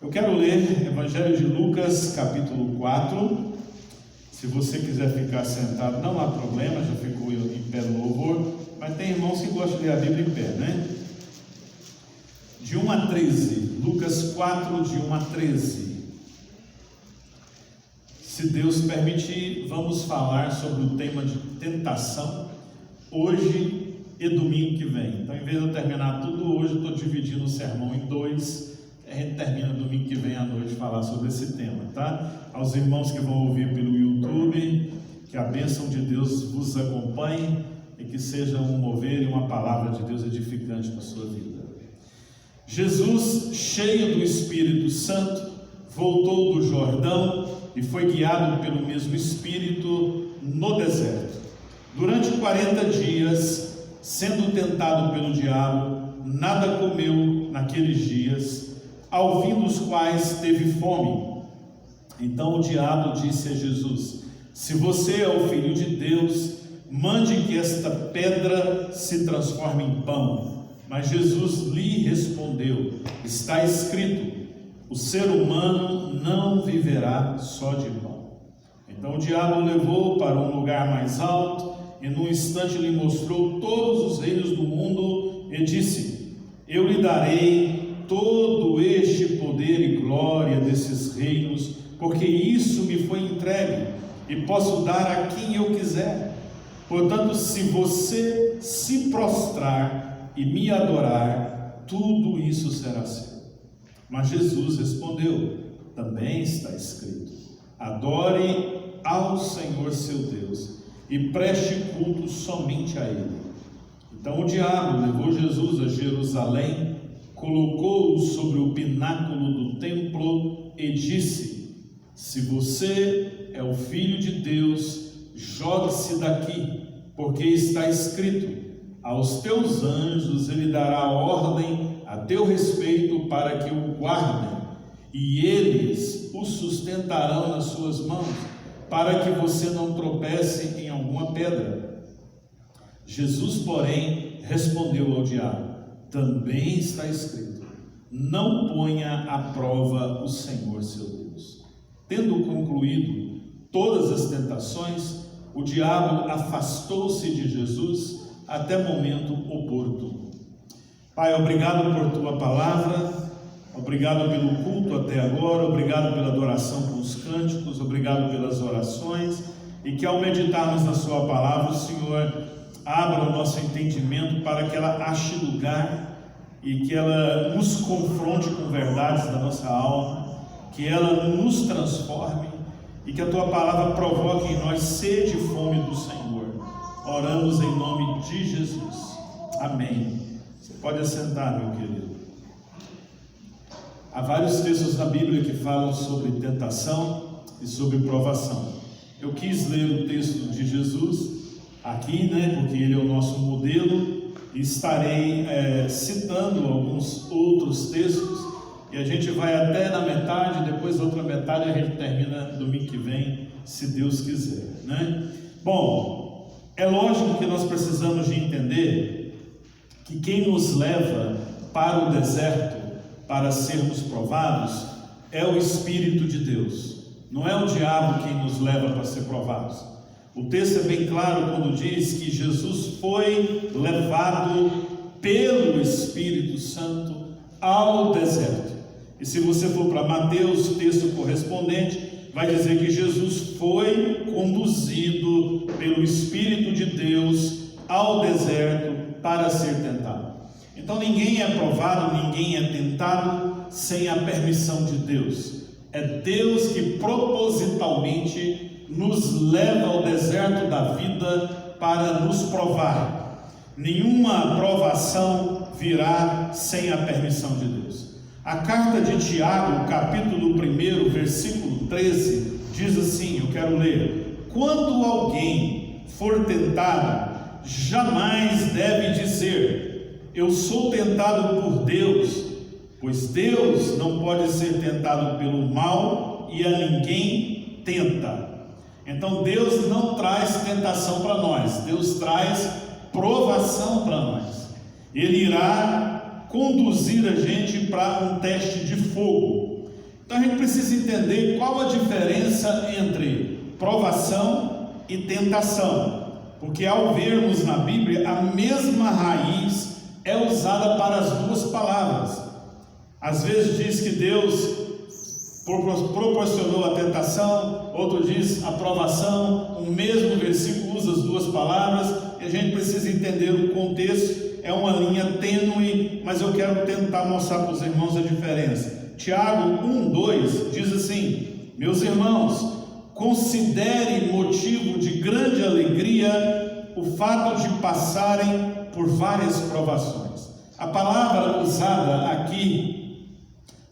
Eu quero ler Evangelho de Lucas, capítulo 4. Se você quiser ficar sentado, não há problema, já ficou em pé no louvor, mas tem irmãos que gostam de ler a Bíblia em pé, né? De 1 a 13, Lucas 4, de 1 a 13. Se Deus permitir, vamos falar sobre o tema de tentação, hoje e domingo que vem. Então, em vez de eu terminar tudo hoje, eu estou dividindo o sermão em dois. A gente termina domingo que vem à noite falar sobre esse tema, tá? Aos irmãos que vão ouvir pelo YouTube, que a bênção de Deus vos acompanhe e que seja um mover e uma palavra de Deus edificante na sua vida. Jesus, cheio do Espírito Santo, voltou do Jordão e foi guiado pelo mesmo Espírito no deserto. Durante 40 dias, sendo tentado pelo diabo, nada comeu naqueles dias, ao fim dos quais teve fome. Então o diabo disse a Jesus: se você é o Filho de Deus, mande que esta pedra se transforme em pão. Mas Jesus lhe respondeu: está escrito, o ser humano não viverá só de pão. Então o diabo o levou para um lugar mais alto e num instante lhe mostrou todos os reinos do mundo e disse: eu lhe darei todo este poder e glória desses reinos, porque isso me foi entregue e posso dar a quem eu quiser. Portanto, se você se prostrar e me adorar, tudo isso será seu. Mas Jesus respondeu: também está escrito, adore ao Senhor seu Deus e preste culto somente a Ele. Então o diabo levou Jesus a Jerusalém, colocou-o sobre o pináculo do templo e disse: se você é o Filho de Deus, jogue-se daqui, porque está escrito, aos teus anjos ele dará ordem a teu respeito para que o guardem, e eles o sustentarão nas suas mãos, para que você não tropece em alguma pedra. Jesus, porém, respondeu ao diabo: também está escrito, não ponha à prova o Senhor seu Deus. Tendo concluído todas as tentações, o diabo afastou-se de Jesus até momento oportuno. Pai, obrigado por tua palavra, obrigado pelo culto até agora, obrigado pela adoração com os cânticos, obrigado pelas orações, e que ao meditarmos na sua palavra, o Senhor abra o nosso entendimento para que ela ache lugar e que ela nos confronte com verdades da nossa alma, que ela nos transforme e que a tua palavra provoque em nós sede e fome do Senhor. Oramos em nome de Jesus. Amém. Você pode assentar, meu querido. Há vários textos na Bíblia que falam sobre tentação e sobre provação. Eu quis ler o texto de Jesus aqui, porque ele é o nosso modelo, e estarei citando alguns outros textos, e a gente vai até na metade, depois da outra metade a gente termina domingo que vem, se Deus quiser, Bom, é lógico que nós precisamos de entender que quem nos leva para o deserto para sermos provados é o Espírito de Deus, não é o diabo quem nos leva para ser provados. O texto é bem claro quando diz que Jesus foi levado pelo Espírito Santo ao deserto. E se você for para Mateus, o texto correspondente vai dizer que Jesus foi conduzido pelo Espírito de Deus ao deserto para ser tentado. Então ninguém é provado, ninguém é tentado sem a permissão de Deus. É Deus que propositalmente nos leva ao deserto da vida para nos provar. Nenhuma provação virá sem a permissão de Deus. A carta de Tiago, capítulo 1, versículo 13, diz assim, eu quero ler: quando alguém for tentado, jamais deve dizer, eu sou tentado por Deus, pois Deus não pode ser tentado pelo mal e a ninguém tenta. Então Deus não traz tentação para nós, Deus traz provação para nós. Ele irá conduzir a gente para um teste de fogo. Então a gente precisa entender qual a diferença entre provação e tentação, porque ao vermos na Bíblia, a mesma raiz é usada para as duas palavras. Às vezes diz que Deus proporcionou a tentação, outro diz a provação. O mesmo versículo usa as duas palavras, e a gente precisa entender o contexto. É uma linha tênue, mas eu quero tentar mostrar para os irmãos a diferença. Tiago 1:2 diz assim: meus irmãos, considerem motivo de grande alegria o fato de passarem por várias provações. A palavra usada aqui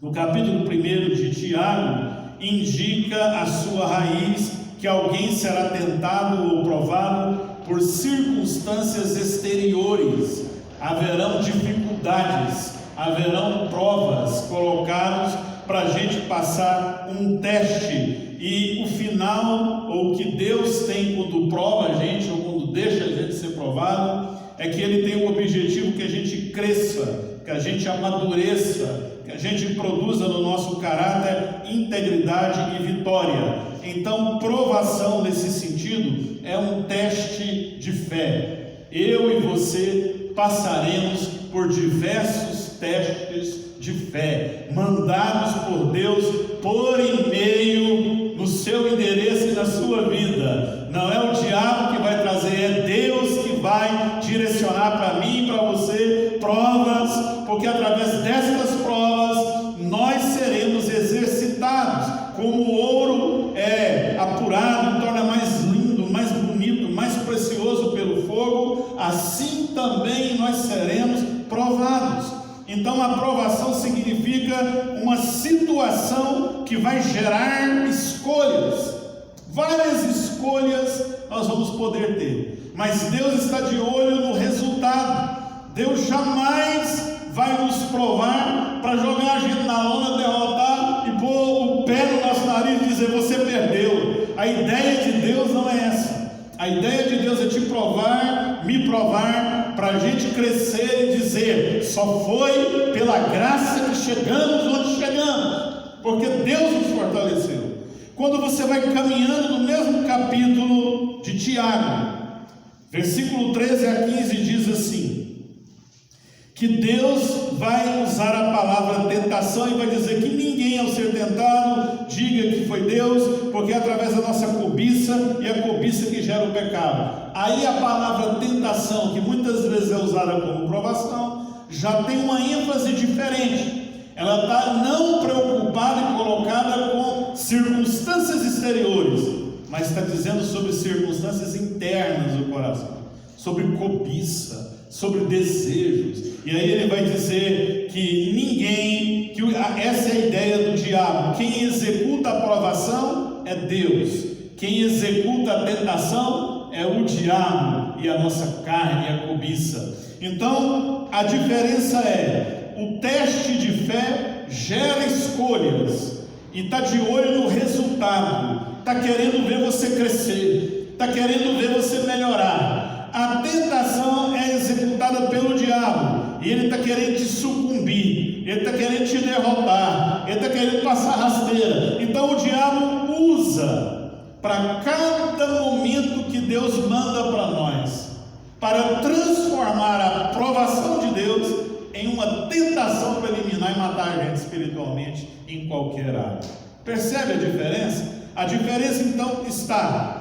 no capítulo 1 de Tiago indica a sua raiz, que alguém será tentado ou provado por circunstâncias exteriores. Haverão dificuldades, haverão provas colocadas para a gente passar um teste, e o final, ou o que Deus tem quando prova a gente, ou quando deixa a gente ser provado, é que Ele tem o objetivo que a gente cresça, que a gente amadureça, que a gente produza no nosso caráter integridade e vitória. Então, provação nesse sentido é um teste de fé. Eu e você passaremos por diversos testes de fé, mandados por Deus por e-mail no seu endereço e na sua vida. Não é o diabo que vai trazer, é Deus que vai direcionar para mim e para você provas, porque através destas provas nós seremos exercitados. Como o ouro é apurado e torna mais lindo, mais bonito, mais precioso pelo fogo, assim também nós seremos provados. Então a provação significa uma situação que vai gerar escolhas. Várias escolhas nós vamos poder ter, mas Deus está de olho no resultado. Deus jamais vai nos provar para jogar a gente na lona, derrotar e pôr o pé no nosso nariz e dizer: você perdeu. A ideia de Deus não é essa. A ideia de Deus é te provar, me provar, para a gente crescer e dizer: só foi pela graça que chegamos onde chegamos, porque Deus nos fortaleceu. Quando você vai caminhando no mesmo capítulo de Tiago, versículo 13 a 15 diz assim: que Deus vai usar a palavra tentação e vai dizer que ninguém, ao ser tentado, diga que foi Deus, porque é através da nossa cobiça, e a cobiça que gera o pecado. Aí a palavra tentação, que muitas vezes é usada como provação, já tem uma ênfase diferente. Ela está não preocupada e colocada com circunstâncias exteriores, mas está dizendo sobre circunstâncias internas do coração, sobre cobiça, sobre desejos. E aí ele vai dizer que ninguém, essa é a ideia do diabo: quem executa a provação é Deus, quem executa a tentação é o diabo e a nossa carne, a cobiça. Então a diferença é: o teste de fé gera escolhas e está de olho no resultado, está querendo ver você crescer, está querendo ver você melhorar. A tentação é executada pelo diabo, e ele está querendo te sucumbir, ele está querendo te derrotar, ele está querendo passar rasteira. Então o diabo usa para cada momento que Deus manda para nós, para transformar a provação de Deus em uma tentação para eliminar e matar a gente espiritualmente em qualquer área. Percebe a diferença? A diferença então está: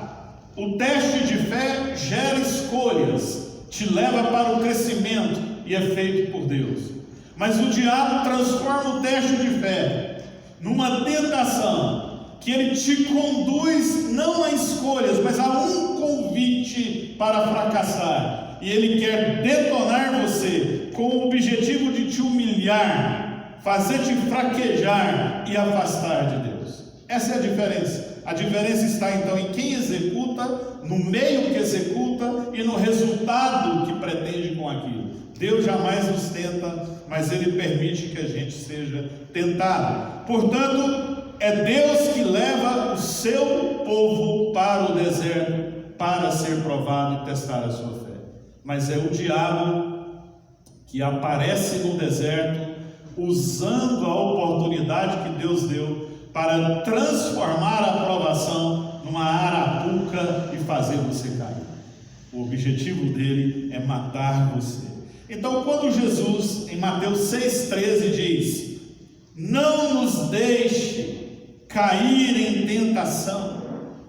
o teste de fé gera escolhas, te leva para o crescimento e é feito por Deus. Mas o diabo transforma o teste de fé numa tentação, que ele te conduz não a escolhas, mas a um convite para fracassar. E ele quer detonar você com o objetivo de te humilhar, fazer-te fraquejar e afastar de Deus. Essa é a diferença. A diferença está então em quem executa, no meio que executa e no resultado que pretende com aquilo. Deus jamais nos tenta, mas Ele permite que a gente seja tentado. Portanto, é Deus que leva o seu povo para o deserto para ser provado e testar a sua fé. Mas é o diabo que aparece no deserto usando a oportunidade que Deus deu para transformar a provação numa arapuca e fazer você cair. O objetivo dele é matar você. Então, quando Jesus, em Mateus 6,13, diz: não nos deixe cair em tentação,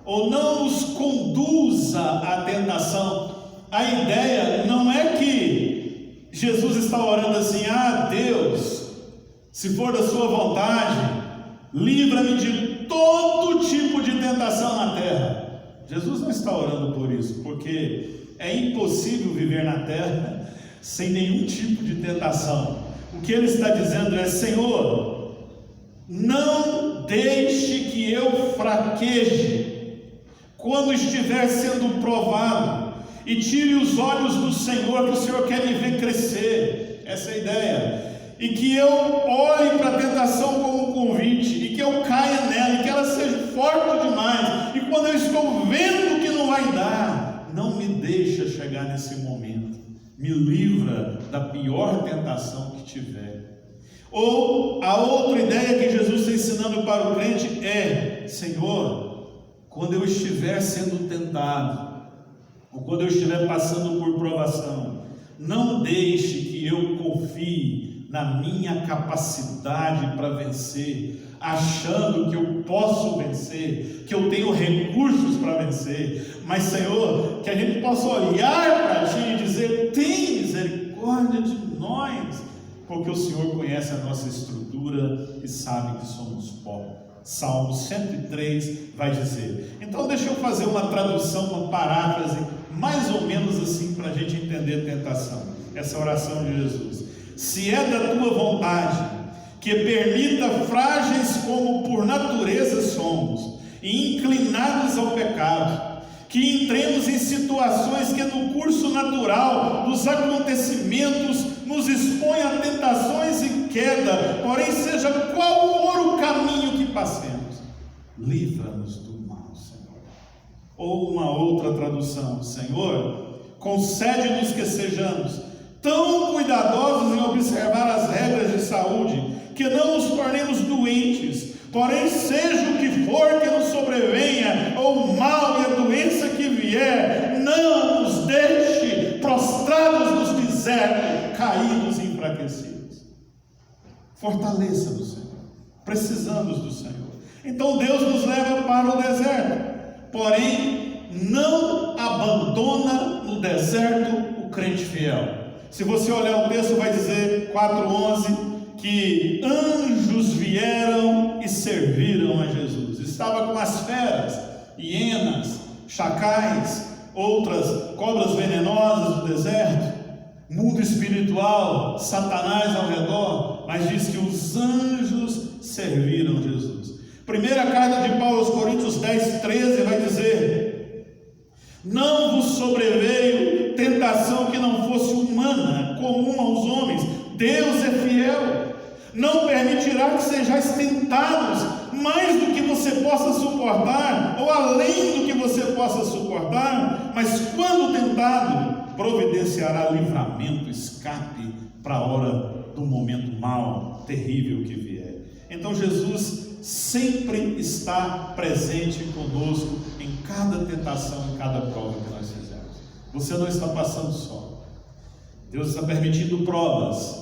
ou não nos conduza à tentação, a ideia não é que Jesus está orando assim: ah, Deus, se for da sua vontade, livra-me de todo tipo de tentação na terra. Jesus não está orando por isso, porque é impossível viver na terra sem nenhum tipo de tentação. O que ele está dizendo é: Senhor, não deixe que eu fraqueje quando estiver sendo provado, e tire os olhos do Senhor, que o Senhor quer me ver crescer. Essa é a ideia. E que eu olhe para a tentação como um convite, e que eu caia nela, e que ela seja forte demais, e quando eu estou vendo que não vai dar, não me deixa chegar nesse momento, me livra da pior tentação que tiver. Ou a outra ideia que Jesus está ensinando para o crente é: Senhor, quando eu estiver sendo tentado, ou quando eu estiver passando por provação, não deixe que eu confie na minha capacidade para vencer, achando que eu posso vencer, que eu tenho recursos para vencer, mas, Senhor, que a gente possa olhar para Ti e dizer: tem misericórdia de nós, porque o Senhor conhece a nossa estrutura e sabe que somos pó. Salmo 103 vai dizer. Então deixa eu fazer uma tradução, uma paráfrase, mais ou menos assim, para a gente entender a tentação, essa oração de Jesus. Se é da tua vontade, que permita, frágeis como por natureza somos, e inclinados ao pecado, que entremos em situações que no curso natural dos acontecimentos nos expõe a tentações e queda, porém seja qual for o caminho que passemos, livra-nos do mal, Senhor. Ou uma outra tradução: Senhor, concede-nos que sejamos tão cuidadosos em observar as regras de saúde, que não nos tornemos doentes, porém seja o que for que nos sobrevenha, ou o mal e a doença que vier, não nos deixe prostrados nos desertos, caídos e enfraquecidos. Fortaleça-nos, Senhor, precisamos do Senhor. Então Deus nos leva para o deserto, porém não abandona no deserto o crente fiel. Se você olhar o texto, vai dizer 4:11, que anjos vieram e serviram a Jesus. Estava com as feras, hienas, chacais, outras cobras venenosas do deserto, mundo espiritual, Satanás ao redor, mas diz que os anjos serviram Jesus. Primeira carta de Paulo aos Coríntios 10:13 vai dizer: não vos sobreveio tentação que não fosse humana, comum aos homens. Deus é fiel, não permitirá que sejais tentados mais do que você possa suportar, ou além do que você possa suportar, mas quando tentado, providenciará livramento, escape para a hora do momento mau, terrível que vier. Então Jesus sempre está presente conosco em cada tentação, em cada prova que nós fizermos. Você não está passando só. Deus está permitindo provas.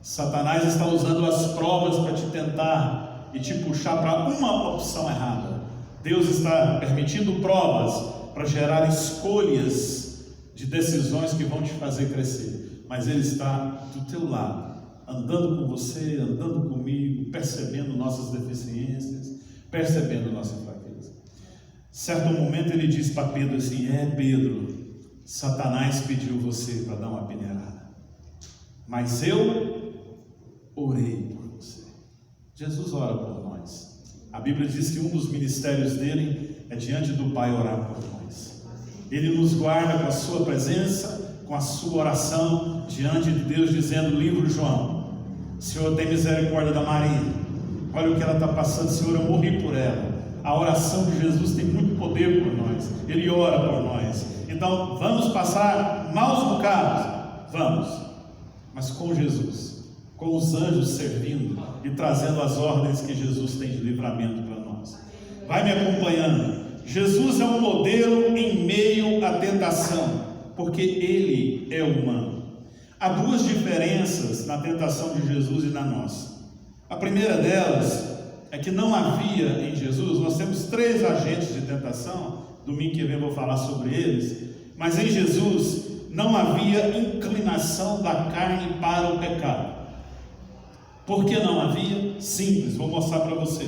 Satanás está usando as provas para te tentar e te puxar para uma opção errada. Deus está permitindo provas para gerar escolhas de decisões que vão te fazer crescer. Mas Ele está do teu lado, andando com você, andando comigo, percebendo nossas deficiências, percebendo nossa fraqueza. Certo momento Ele diz para Pedro assim: Pedro, Satanás pediu você para dar uma peneirada, mas eu orei por você. Jesus ora por nós. A Bíblia diz que um dos ministérios dele é diante do Pai orar por nós. Ele nos guarda com a sua presença, com a sua oração diante de Deus, dizendo: livro João, Senhor, tem misericórdia da Maria, olha o que ela está passando, Senhor, eu morri por ela. A oração de Jesus tem muito poder por nós, Ele ora por nós. Então vamos passar maus bocados? Vamos, mas com Jesus, com os anjos servindo e trazendo as ordens que Jesus tem de livramento para nós. Vai me acompanhando. Jesus é um modelo em meio à tentação, porque Ele é humano. Há duas diferenças na tentação de Jesus e na nossa. A primeira delas é que não havia em Jesus, nós temos 3 agentes de tentação, domingo que vem eu vou falar sobre eles, mas em Jesus não havia inclinação da carne para o pecado. Por que não havia? Simples, vou mostrar para você.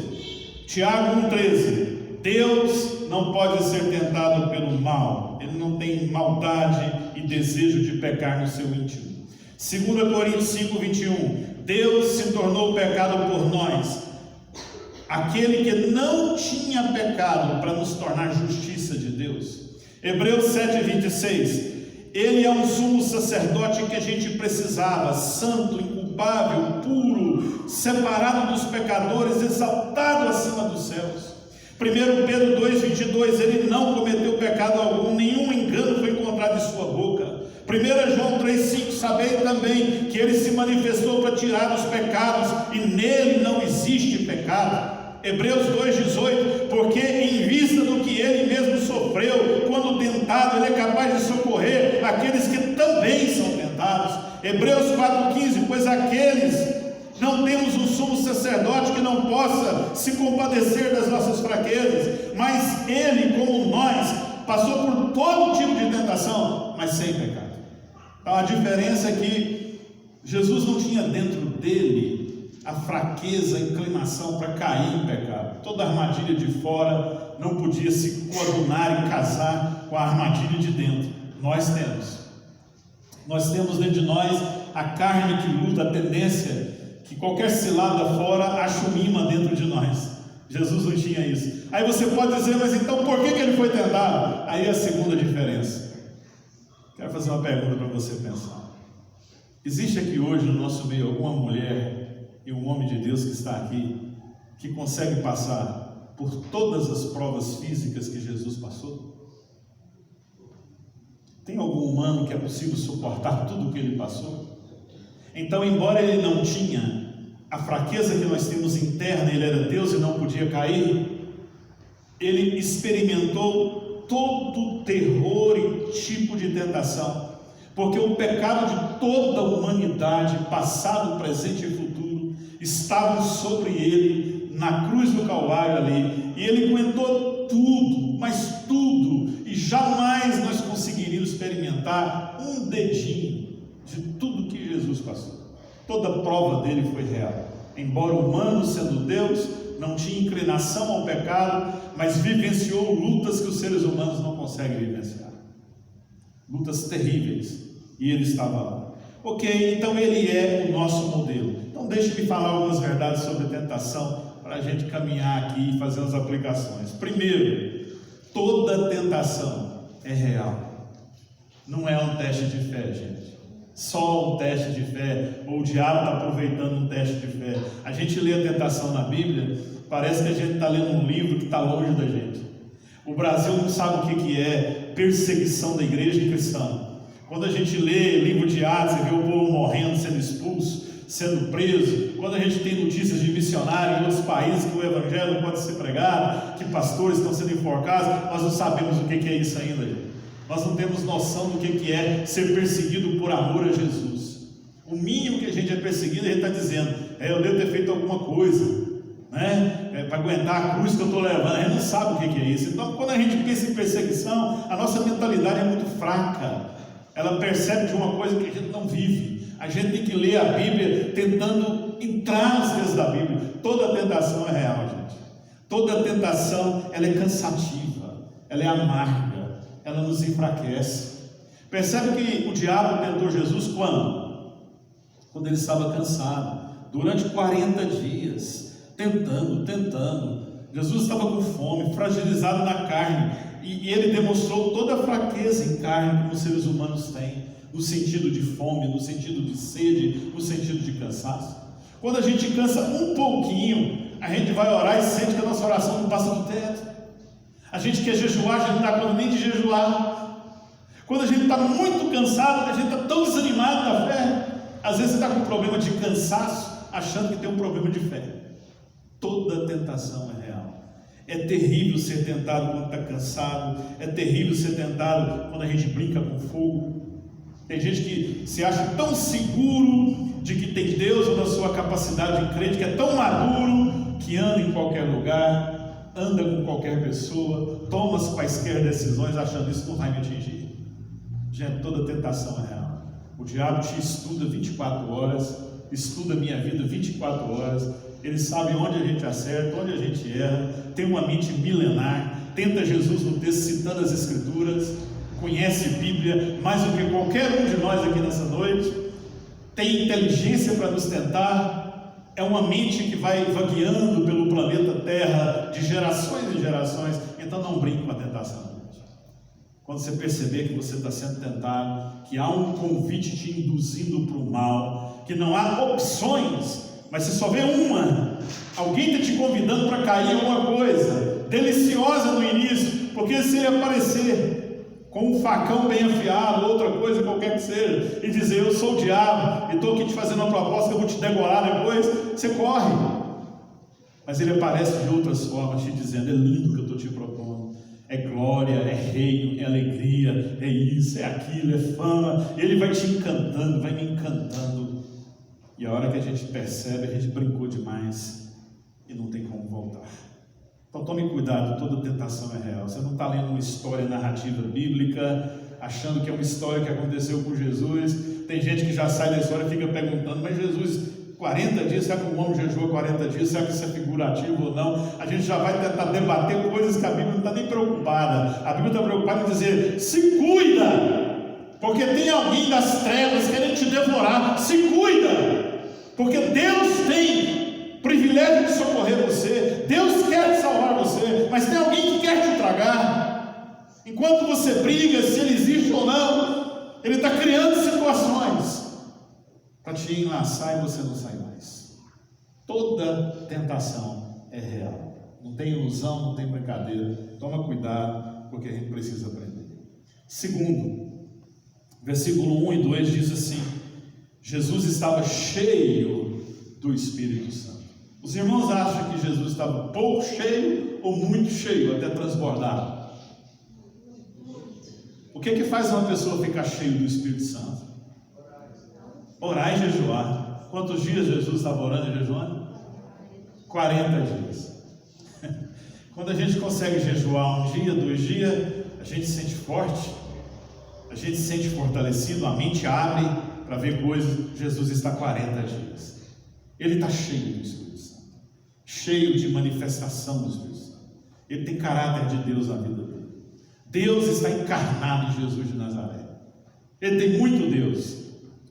Tiago 1,13: Deus não pode ser tentado pelo mal, Ele não tem maldade e desejo de pecar no seu íntimo. 2 Coríntios 5,21: Deus se tornou pecado por nós, aquele que não tinha pecado, para nos tornar justiça de Deus. Hebreus 7,26: Ele é um sumo sacerdote que a gente precisava, santo, inculpável, puro, separado dos pecadores, exaltado acima dos céus. 1 Pedro 2,22: Ele não cometeu pecado algum, nenhum engano foi encontrado em sua boca. 1 João 3,5: Sabei também que Ele se manifestou para tirar os pecados, e nele não existe pecado. Hebreus 2,18: Porque em vista do que Ele mesmo sofreu, quando tentado, Ele é capaz de socorrer aqueles que também são tentados. Hebreus 4,15: Pois aqueles não temos um sumo sacerdote que não possa se compadecer das nossas fraquezas, mas Ele, como nós, passou por todo tipo de tentação, mas sem pecado. Então a diferença é que Jesus não tinha dentro dele a fraqueza, a inclinação para cair em pecado. Toda armadilha de fora não podia se coadunar e casar com a armadilha de dentro. Nós temos dentro de nós a carne que luta, a tendência que qualquer cilada fora acha um imã dentro de nós. Jesus não tinha isso. Aí você pode dizer, mas então por que ele foi tentado? Aí é a segunda diferença. Quero fazer uma pergunta para você pensar. Existe aqui hoje no nosso meio alguma mulher e um homem de Deus que está aqui, que consegue passar por todas as provas físicas que Jesus passou? Tem algum humano que é possível suportar tudo o que ele passou? Então, embora ele não tinha a fraqueza que nós temos interna, ele era Deus e não podia cair, ele experimentou todo o terror e tipo de tentação, porque o pecado de toda a humanidade, passado, presente e futuro, estavam sobre ele, na cruz do Calvário ali, e ele aguentou tudo, mas tudo, e jamais nós conseguiríamos experimentar um dedinho de tudo que Jesus passou. Toda a prova dele foi real. Embora humano, sendo Deus, não tinha inclinação ao pecado, mas vivenciou lutas que os seres humanos não conseguem vivenciar. Lutas terríveis. E ele estava lá. Ok, então ele é o nosso modelo. Então deixe-me falar algumas verdades sobre tentação, para a gente caminhar aqui e fazer as aplicações. Primeiro, toda tentação é real. Não é um teste de fé, gente. Só um teste de fé, ou o diabo está aproveitando um teste de fé. A gente lê a tentação na Bíblia, parece que a gente está lendo um livro que está longe da gente. O Brasil não sabe o que é perseguição da igreja cristã. Quando a gente lê livro de Atos e vê o povo morrendo, sendo expulso, sendo preso, quando a gente tem notícias de missionários em outros países que o evangelho não pode ser pregado, que pastores estão sendo enforcados, nós não sabemos o que é isso ainda, gente. Nós não temos noção do que é ser perseguido por amor a Jesus. O mínimo que a gente é perseguido, a gente está dizendo, eu devo ter feito alguma coisa, né? Para aguentar a cruz que eu estou levando. A gente não sabe o que é isso. Então, quando a gente pensa em perseguição, a nossa mentalidade é muito fraca. Ela percebe de uma coisa que a gente não vive. A gente tem que ler a Bíblia tentando entrar nos textos da Bíblia. Toda tentação é real, gente. Toda tentação, ela é cansativa, ela é amarga, ela nos enfraquece. Percebe que o diabo tentou Jesus quando? Quando ele estava cansado, durante 40 dias, tentando. Jesus estava com fome, fragilizado na carne, e ele demonstrou toda a fraqueza em carne como os seres humanos têm, no sentido de fome, no sentido de sede, no sentido de cansaço. Quando a gente cansa um pouquinho, a gente vai orar e sente que a nossa oração não passa do teto. A gente quer jejuar, a gente não dá conta nem de jejuar. Quando a gente está muito cansado, a gente está tão desanimado da fé, Às vezes você está com um problema de cansaço, achando que tem um problema de fé. Toda tentação é real. É terrível ser tentado quando está cansado. É terrível ser tentado quando a gente brinca com fogo. Tem gente que se acha tão seguro de que tem Deus ou da sua capacidade de crente, que é tão maduro, que anda em qualquer lugar, anda com qualquer pessoa, toma as quaisquer decisões achando isso não vai me atingir. Gente, toda tentação é real. O diabo te estuda 24 horas, estuda a minha vida 24 horas, ele sabe onde a gente acerta, onde a gente erra, tem uma mente milenar, tenta Jesus no texto citando as Escrituras, conhece Bíblia mais do que qualquer um de nós aqui nessa noite, tem inteligência para nos tentar, é uma mente que vai vagueando pelo planeta Terra de gerações e gerações. Então não brinque com a tentação. Quando você perceber que você está sendo tentado, que há um convite te induzindo para o mal, que não há opções, mas você só vê uma, alguém está te convidando para cair em alguma coisa deliciosa no início, porque se ele aparecer com um facão bem afiado, outra coisa qualquer que seja, e dizer eu sou o diabo e estou aqui te fazendo uma proposta que eu vou te degorar depois, você corre. Mas ele aparece de outras formas, te dizendo: é lindo o que eu estou te propondo, é glória, é reino, é alegria, é isso, é aquilo, é fama. Ele vai te encantando, vai me encantando, e a hora que a gente percebe, a gente brincou demais e não tem como voltar. Então tome cuidado, toda tentação é real. Você não está lendo uma história narrativa bíblica, achando que é uma história que aconteceu com Jesus. Tem gente que já sai da história e fica perguntando: mas Jesus, 40 dias, será que um homem jejua 40 dias? Será que isso é figurativo ou não? A gente já vai tentar debater coisas que a Bíblia não está nem preocupada. A Bíblia está preocupada em dizer: se cuida, porque tem alguém das trevas querendo te devorar. Se cuida, porque Deus tem privilégio de socorrer você, Deus quer salvar você, mas tem alguém que quer te tragar. Enquanto você briga se ele existe ou não, ele está criando situações para te enlaçar e você não sai mais. Toda tentação é real, não tem ilusão, não tem brincadeira. Toma cuidado, porque a gente precisa aprender. Segundo, versículo 1 e 2 diz assim: Jesus estava cheio do Espírito Santo. Os irmãos acham que Jesus estava pouco cheio ou muito cheio, até transbordar? O que faz uma pessoa ficar cheio do Espírito Santo? Orar e jejuar. Quantos dias Jesus estava orando e jejuando? 40 dias. Quando a gente consegue jejuar 1 dia, 2 dias, a gente se sente forte, a gente se sente fortalecido, a mente abre para ver coisas. Jesus está 40 dias. Ele está cheio do Espírito Santo, cheio de manifestação do Espírito Santo. Ele tem caráter de Deus na vida dele. Deus está encarnado em Jesus de Nazaré. Ele tem muito Deus.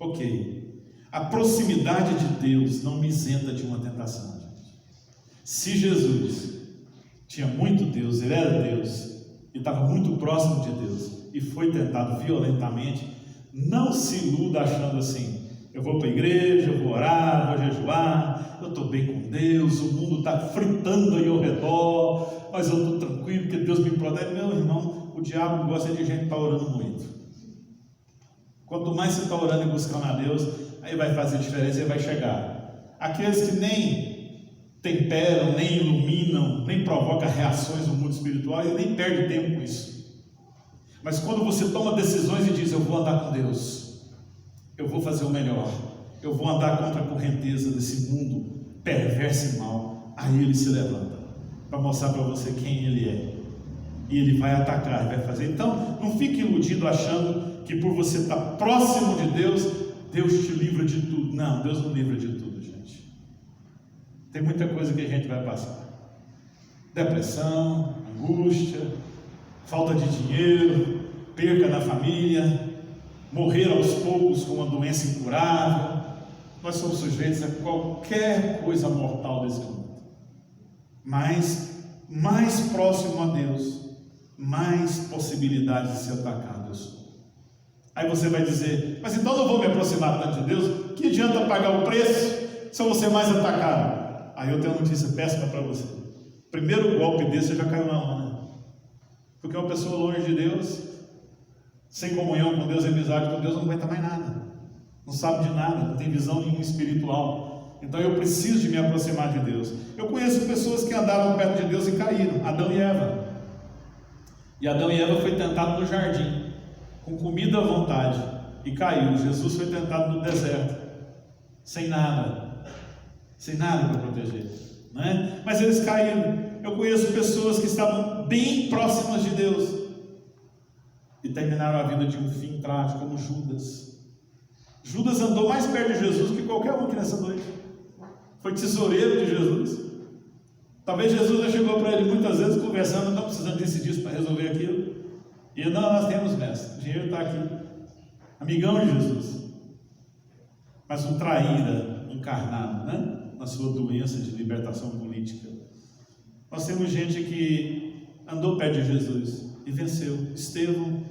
Ok. A proximidade de Deus não me isenta de uma tentação, gente. Se Jesus tinha muito Deus, ele era Deus, e estava muito próximo de Deus, e foi tentado violentamente, não se iluda achando assim: eu vou para a igreja, eu vou orar, vou jejuar, eu estou bem com Deus, o mundo está fritando aí ao redor, mas eu estou tranquilo porque Deus me protege. Meu irmão, o diabo gosta de gente que está orando muito. Quanto mais você está orando e buscando a Deus, aí vai fazer diferença e vai chegar. Aqueles que nem temperam, nem iluminam, nem provocam reações no mundo espiritual, e nem perde tempo com isso. Mas quando você toma decisões e diz: eu vou andar com Deus, eu vou fazer o melhor, eu vou andar contra a correnteza desse mundo perverso e mal, aí ele se levanta para mostrar para você quem ele é, e ele vai atacar, vai fazer. Então não fique iludido achando que por você estar próximo de Deus, Deus te livra de tudo. Não, Deus não livra de tudo, gente. Tem muita coisa que a gente vai passar: depressão, angústia, falta de dinheiro, perca na família, morrer aos poucos com uma doença incurável. Nós somos sujeitos a qualquer coisa mortal desse mundo. Mas mais próximo a Deus, mais possibilidades de ser atacado eu sou. Aí você vai dizer: mas então não vou me aproximar tanto de Deus, que adianta pagar o preço se eu vou ser mais atacado? Aí eu tenho uma notícia péssima para você: primeiro golpe desse você já caiu na onda, porque uma pessoa longe de Deus, sem comunhão com Deus e amizade com Deus, não aguenta mais nada. não sabe de nada, não tem visão nenhuma espiritual. Então eu preciso de me aproximar de Deus. Eu conheço pessoas que andaram perto de Deus e caíram, Adão e Eva. E Adão e Eva foi tentado no jardim, com comida à vontade, e caiu. Jesus foi tentado no deserto, sem nada para proteger, né? Mas eles caíram. Eu conheço pessoas que estavam bem próximas de Deus e terminaram a vida de um fim trágico, como Judas. Judas andou mais perto de Jesus que qualquer um aqui nessa noite. Foi tesoureiro de Jesus. Talvez Jesus já chegou para ele muitas vezes conversando, não precisando decidir para resolver aquilo. E ele, não, nós temos, mestre, o dinheiro está aqui. Amigão de Jesus. Mas um traíra encarnado, né? Na sua doença de libertação política. Nós temos gente que andou perto de Jesus e venceu. Estevão,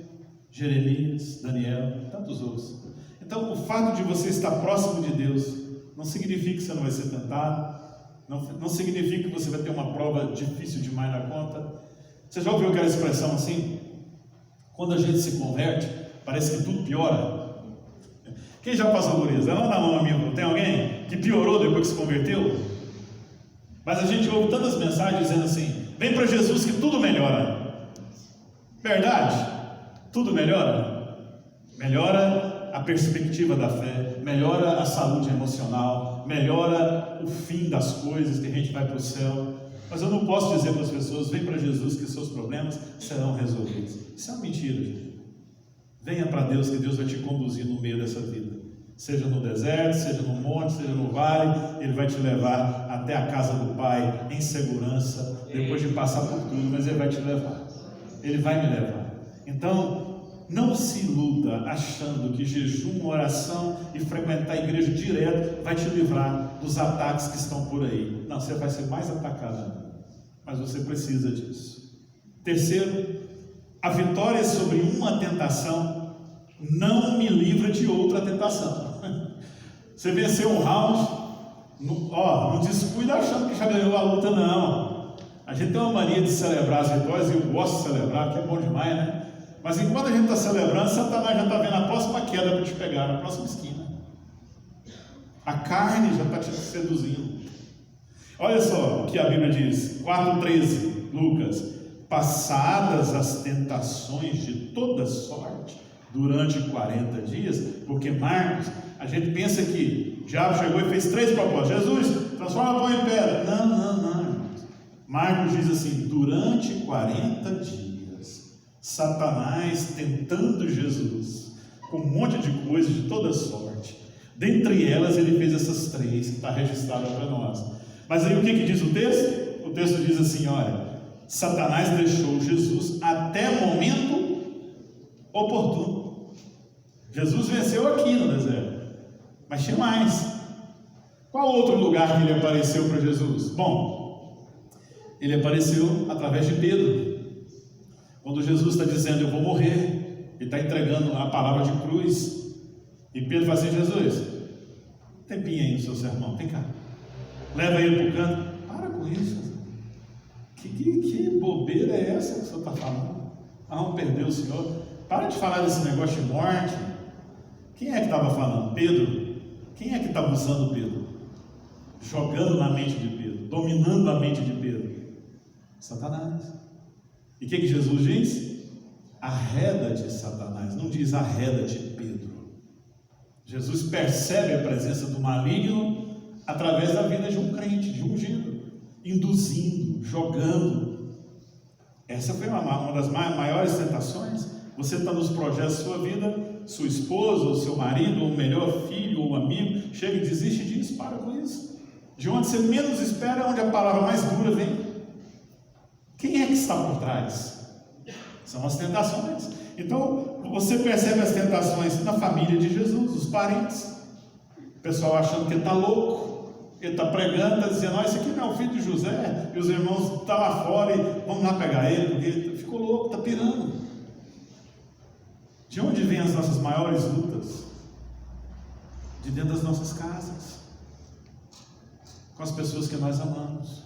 Jeremias, Daniel, tantos outros. Então, o fato de você estar próximo de Deus não significa que você não vai ser tentado, não significa que você vai ter uma prova difícil demais na conta. Você já ouviu aquela expressão assim? Quando a gente se converte, parece que tudo piora. Quem já passou por isso? Levanta a mão, amigo. Tem alguém que piorou depois que se converteu? Mas a gente ouve tantas mensagens dizendo assim: vem para Jesus que tudo melhora. Verdade? Tudo melhora? Melhora a perspectiva da fé, melhora a saúde emocional, melhora o fim das coisas, que a gente vai para o céu. Mas eu não posso dizer para as pessoas: vem para Jesus que seus problemas serão resolvidos. Isso é uma mentira, gente. Venha para Deus, que Deus vai te conduzir no meio dessa vida, seja no deserto, seja no monte, seja no vale. Ele vai te levar até a casa do Pai em segurança, depois de passar por tudo, mas Ele vai te levar, Ele vai me levar. Então, não se iluda achando que jejum, oração e frequentar a igreja direto vai te livrar dos ataques que estão por aí. Não, você vai ser mais atacado, mas você precisa disso. Terceiro, a vitória sobre uma tentação não me livra de outra tentação. Você venceu um round, não descuida achando que já ganhou a luta, não. A gente tem uma mania de celebrar as vitórias, e eu gosto de celebrar, que é bom demais, né? Mas enquanto a gente está celebrando, Satanás já está vendo a próxima queda para te pegar, na próxima esquina. A carne já está te seduzindo. Olha só o que a Bíblia diz, 4,13, Lucas: passadas as tentações de toda sorte durante 40 dias, porque Marcos, a gente pensa que o diabo chegou e fez 3 propósitos: Jesus, transforma pão em pedra. Não. Marcos diz assim: durante 40 dias, Satanás tentando Jesus com um monte de coisas de toda sorte. Dentre elas, ele fez essas 3 que está registrada para nós. Mas aí o que diz o texto? O texto diz assim: olha, Satanás deixou Jesus até o momento oportuno. Jesus venceu aqui no deserto, mas tinha mais. Qual outro lugar que ele apareceu para Jesus? Bom, ele apareceu através de Pedro. Quando Jesus está dizendo: eu vou morrer, ele está entregando a palavra de cruz, e Pedro fala assim: Jesus, tempinho aí no seu sermão, vem cá, leva ele para o canto. Para com isso. Que bobeira é essa que o senhor está falando? Vamos perder o senhor. Para de falar desse negócio de morte. Quem é que estava falando? Pedro. Quem é que estava usando Pedro? Jogando na mente de Pedro, dominando a mente de Pedro? Satanás. E o que Jesus diz? Arreda-te, Satanás. Não diz arreda-te, Pedro. Jesus percebe a presença do maligno através da vida de um crente, de um ungido, induzindo, jogando. Essa foi uma das maiores tentações. Você está nos projetos da sua vida, sua esposa, ou seu marido, ou o melhor filho, ou amigo, chega e desiste disso. Para com isso. De onde você menos espera é onde a palavra mais dura vem. Quem é que está por trás? São as tentações. Então, você percebe as tentações na família de Jesus, os parentes. O pessoal achando que ele está louco. Ele está pregando, está dizendo: esse aqui não é o filho de José, e os irmãos estão lá fora, e vamos lá pegar ele, porque ele ficou louco, está pirando. De onde vêm as nossas maiores lutas? De dentro das nossas casas, com as pessoas que nós amamos.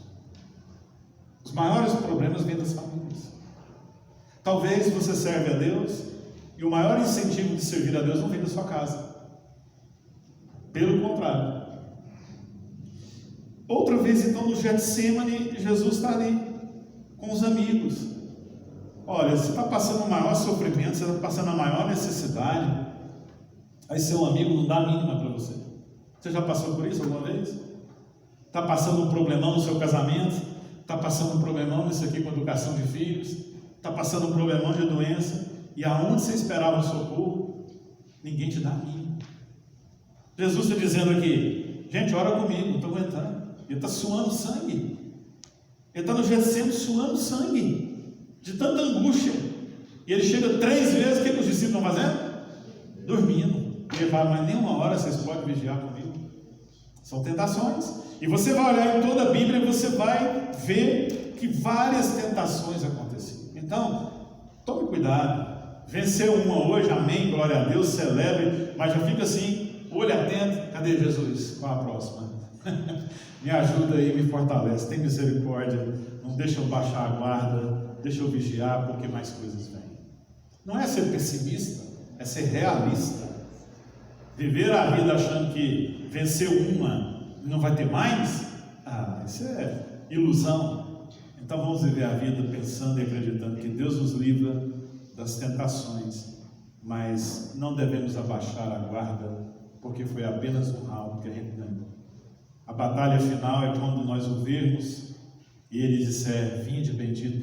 Os maiores problemas vêm das famílias. Talvez você serve a Deus, e o maior incentivo de servir a Deus não vem da sua casa, Pelo contrário. Outra vez, então, no Getsemane, Jesus está ali com os amigos. Olha, você está passando o maior sofrimento, você está passando a maior necessidade, aí seu amigo não dá a mínima para você. Você já passou por isso alguma vez? Está passando um problemão no seu casamento? Está passando um problemão nisso aqui com a educação de filhos? Está passando um problemão de doença? E aonde você esperava socorro, ninguém te dá a mínima. Jesus está dizendo aqui: gente, ora comigo, não estou aguentando. Ele está suando sangue. Ele está no Getsemane suando sangue, de tanta angústia. E ele chega 3 vezes, o que os discípulos estão fazendo? Dormindo. Ele fala: mas nem uma hora vocês podem vigiar comigo. São tentações. E você vai olhar em toda a Bíblia e você vai ver que várias tentações aconteciam. Então, tome cuidado. Venceu uma hoje, amém, glória a Deus, celebre, mas já fica assim, olho atento. Cadê Jesus? Qual a próxima? Me ajuda aí, me fortalece, tem misericórdia, não deixa eu baixar a guarda, deixa eu vigiar, porque mais coisas vêm. Não é ser pessimista, é ser realista. Viver a vida achando que venceu uma e não vai ter mais, isso é ilusão. Então vamos viver a vida pensando e acreditando que Deus nos livra das tentações, mas não devemos abaixar a guarda, porque foi apenas um round que a gente ganhou. A batalha final é quando nós ouvirmos e Ele disser: vinde bendito